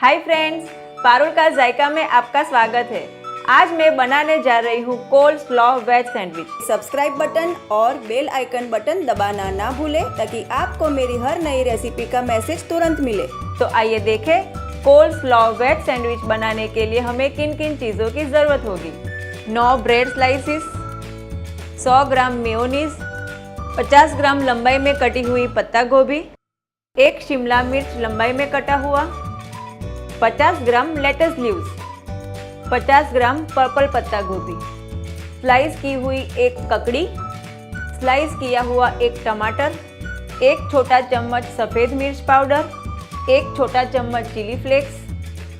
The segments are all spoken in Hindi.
हाय फ्रेंड्स, पारुल का जायका में आपका स्वागत है। आज मैं बनाने जा रही हूँ कोलेस्लॉ वेज सैंडविच। सब्सक्राइब बटन और बेल आइकन बटन दबाना ना भूलें ताकि आपको मेरी हर नई रेसिपी का मैसेज तुरंत मिले। तो आइए देखें कोलेस्लॉ वेज सैंडविच बनाने के लिए हमें किन किन चीज़ों की ज़रूरत होगी। 9 ब्रेड स्लाइसिस, 100 ग्राम मेयोनीज, 50 ग्राम लंबाई में कटी हुई पत्ता गोभी, 1 शिमला मिर्च लंबाई में कटा हुआ, 50 ग्राम लेटस लीव्स, 50 ग्राम पर्पल पत्ता गोभी, स्लाइस की हुई एक ककड़ी, स्लाइस किया हुआ एक टमाटर, 1 छोटा चम्मच सफ़ेद मिर्च पाउडर, 1 छोटा चम्मच चिली फ्लेक्स,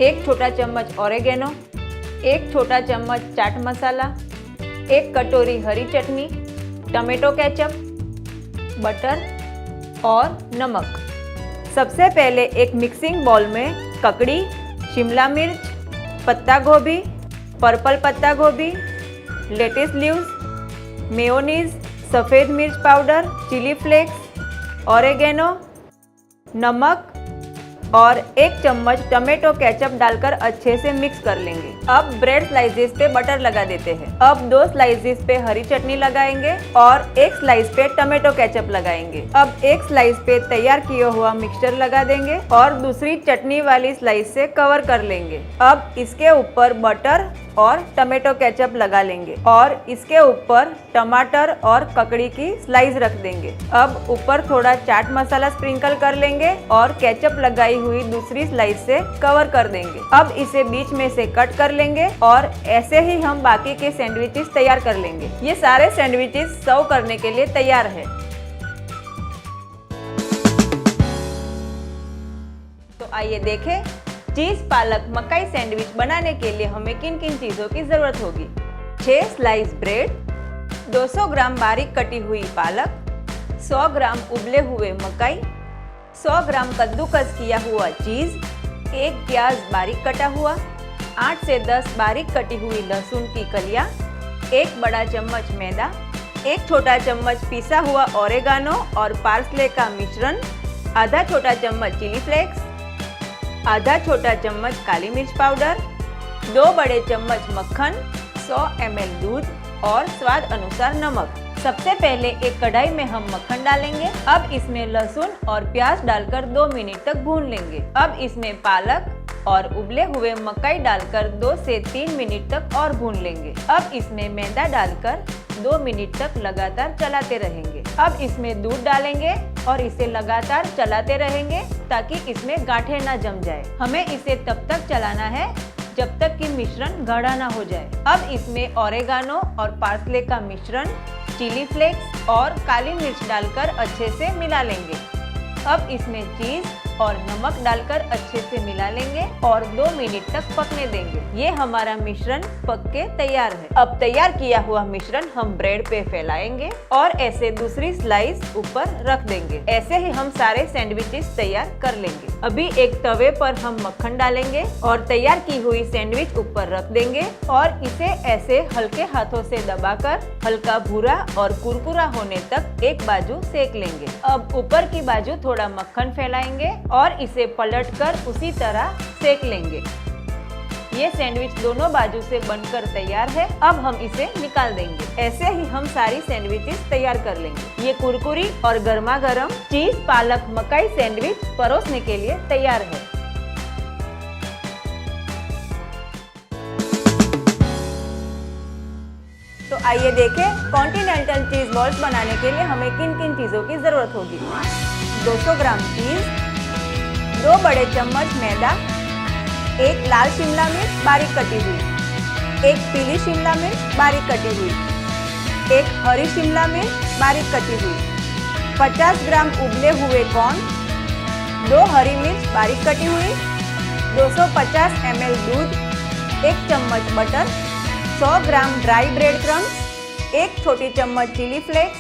1 छोटा चम्मच ऑरेगेनो, 1 छोटा चम्मच चाट मसाला, 1 कटोरी हरी चटनी, टमाटो केचप, बटर और नमक। सबसे पहले एक मिक्सिंग बाउल में ककड़ी, शिमला मिर्च, पत्ता गोभी, पर्पल पत्ता गोभी, लेटिस लीव्स, मेयोनीज, सफ़ेद मिर्च पाउडर, चिली फ्लेक्स, ऑरेगेनो, नमक और 1 चम्मच टमाटो केचप डालकर अच्छे से मिक्स कर लेंगे। अब ब्रेड स्लाइसेस पे बटर लगा देते हैं। अब 2 स्लाइसेस पे हरी चटनी लगाएंगे और 1 स्लाइस पे टमाटो केचप लगाएंगे। अब 1 स्लाइस पे तैयार किया हुआ मिक्सचर लगा देंगे और दूसरी चटनी वाली स्लाइस से कवर कर लेंगे। अब इसके ऊपर बटर और टमाटो केचप लगा लेंगे और इसके ऊपर टमाटर और ककड़ी की स्लाइस रख देंगे। अब ऊपर थोड़ा चाट मसाला स्प्रिंकल कर लेंगे और केचप लगाई हुई दूसरी स्लाइस से कवर कर देंगे। अब इसे बीच में से कट कर लेंगे और ऐसे ही हम बाकी के सैंडविचेस तैयार कर लेंगे। ये सारे सैंडविचेस सर्व करने के लिए तैयार है। तो आइए देखें चीज पालक मकाई सैंडविच बनाने के लिए हमें किन किन चीज़ों की ज़रूरत होगी। 6 स्लाइस ब्रेड, 200 ग्राम बारीक कटी हुई पालक, 100 ग्राम उबले हुए मकाई, 100 ग्राम कद्दूकस किया हुआ चीज़, 1 प्याज बारीक कटा हुआ, 8 से 10 बारीक कटी हुई लहसुन की कलियां, 1 बड़ा चम्मच मैदा, 1 छोटा चम्मच पिसा हुआ ओरेगानो और पार्सले का मिश्रण, आधा छोटा चम्मच चिली फ्लेक्स, आधा छोटा चम्मच काली मिर्च पाउडर, 2 बड़े चम्मच मक्खन, 100 ml दूध और स्वाद अनुसार नमक। सबसे पहले एक कढ़ाई में हम मक्खन डालेंगे। अब इसमें लहसुन और प्याज डालकर 2 मिनट तक भून लेंगे। अब इसमें पालक और उबले हुए मकाई डालकर 2 से 3 मिनट तक और भून लेंगे। अब इसमें मैदा डालकर 2 मिनट तक लगातार चलाते रहेंगे। अब इसमें दूध डालेंगे और इसे लगातार चलाते रहेंगे ताकि इसमें गांठें ना जम जाए। हमें इसे तब तक चलाना है जब तक कि मिश्रण गाढ़ा ना हो जाए। अब इसमें ओरेगानो और पार्सले का मिश्रण, चिली फ्लेक्स और काली मिर्च डालकर अच्छे से मिला लेंगे। अब इसमें चीज और नमक डालकर अच्छे से मिला लेंगे और 2 मिनट तक पकने देंगे। ये हमारा मिश्रण पक के तैयार है। अब तैयार किया हुआ मिश्रण हम ब्रेड पे फैलाएंगे और ऐसे दूसरी स्लाइस ऊपर रख देंगे। ऐसे ही हम सारे सैंडविचेस तैयार कर लेंगे। अभी एक तवे पर हम मक्खन डालेंगे और तैयार की हुई सैंडविच ऊपर रख देंगे और इसे ऐसे हल्के हाथों से दबाकर हल्का भूरा और कुरकुरा होने तक एक बाजू सेक लेंगे। अब ऊपर की बाजू थोड़ा मक्खन फैलाएंगे और इसे पलटकर उसी तरह सेक लेंगे। ये सैंडविच दोनों बाजू से बनकर तैयार है। अब हम इसे निकाल देंगे। ऐसे ही हम सारी सैंडविचेस तैयार कर लेंगे। ये कुरकुरी और गर्मा गर्म चीज पालक मकाई सैंडविच परोसने के लिए तैयार है। तो आइए देखें कॉन्टिनेंटल चीज बॉल्स बनाने के लिए हमें किन किन चीजों की जरूरत होगी। 200 ग्राम चीज, 2 बड़े चम्मच मैदा, 1 लाल शिमला मिर्च बारीक कटी हुई, 1 पीली शिमला मिर्च बारीक कटी हुई, 1 हरी शिमला मिर्च बारीक कटी हुई, 50 ग्राम उबले हुए कॉर्न, 2 हरी मिर्च बारीक कटी हुई, 250 ml दूध, 1 चम्मच बटर, 100 ग्राम ड्राई ब्रेड क्रम्स, 1 छोटी चम्मच चिली फ्लेक्स,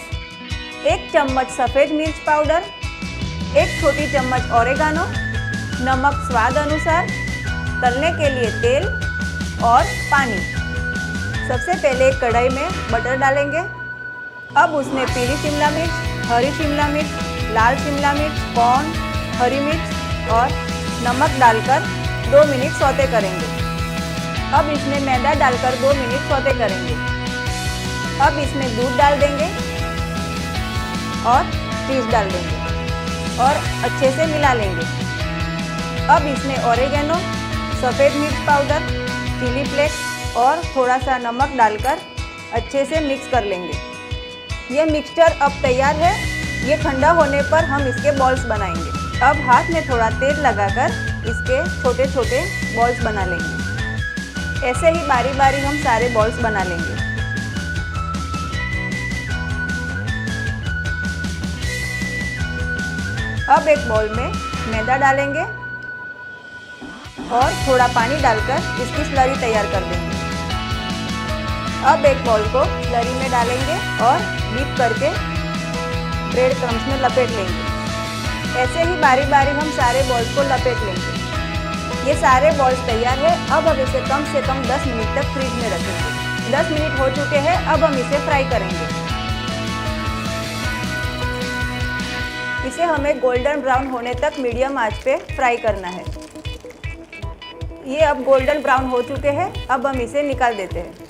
1 चम्मच सफ़ेद मिर्च पाउडर, 1 छोटी चम्मच ओरेगानो, नमक स्वाद अनुसार, तलने के लिए तेल और पानी। सबसे पहले एक कढ़ाई में बटर डालेंगे। अब उसमें पीली शिमला मिर्च, हरी शिमला मिर्च, लाल शिमला मिर्च, कॉर्न, हरी मिर्च और नमक डालकर 2 मिनट सौते करेंगे। अब इसमें मैदा डालकर 2 मिनट सौते करेंगे। अब इसमें दूध डाल देंगे और चीज़ डाल देंगे और अच्छे से मिला लेंगे। अब इसमें ऑरिगेनो, सफ़ेद मिर्च पाउडर, चिली फ्लेक्स और थोड़ा सा नमक डालकर अच्छे से मिक्स कर लेंगे। ये मिक्सचर अब तैयार है। ये ठंडा होने पर हम इसके बॉल्स बनाएंगे। अब हाथ में थोड़ा तेल लगाकर इसके छोटे छोटे बॉल्स बना लेंगे। ऐसे ही बारी बारी हम सारे बॉल्स बना लेंगे। अब एक बाउल में मैदा डालेंगे और थोड़ा पानी डालकर इसकी स्लरी तैयार कर देंगे। अब एक बॉल को स्लरी में डालेंगे और डीप करके ब्रेड क्रम्स में लपेट लेंगे। ऐसे ही बारी बारी हम सारे बॉल्स को लपेट लेंगे। ये सारे बॉल्स तैयार है। अब हम इसे कम से कम 10 मिनट तक फ्रिज में रखेंगे। 10 मिनट हो चुके हैं। अब हम इसे फ्राई करेंगे। इसे हमें गोल्डन ब्राउन होने तक मीडियम आंच पे फ्राई करना है। ये अब गोल्डन ब्राउन हो चुके हैं। अब हम इसे निकाल देते हैं।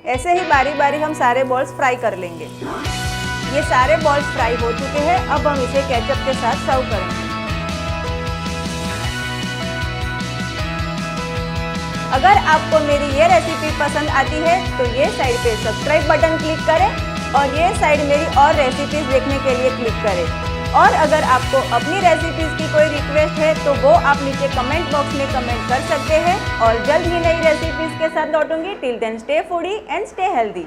ऐसे ही बारी बारी हम सारे बॉल्स फ्राई कर लेंगे। ये सारे बॉल्स फ्राई हो चुके हैं। अब हम इसे केचप के साथ सर्व करेंगे। अगर आपको मेरी ये रेसिपी पसंद आती है तो ये साइड पे सब्सक्राइब बटन क्लिक करें और ये साइड मेरी और रेसिपीज देखने के लिए क्लिक करें। और अगर आपको अपनी रेसिपीज की कोई रिक्वेस्ट है तो वो आप नीचे कमेंट बॉक्स में कमेंट कर सकते हैं और जल्द ही नई रेसिपीज के साथ लौटूंगी। Till then stay foodie and stay healthy.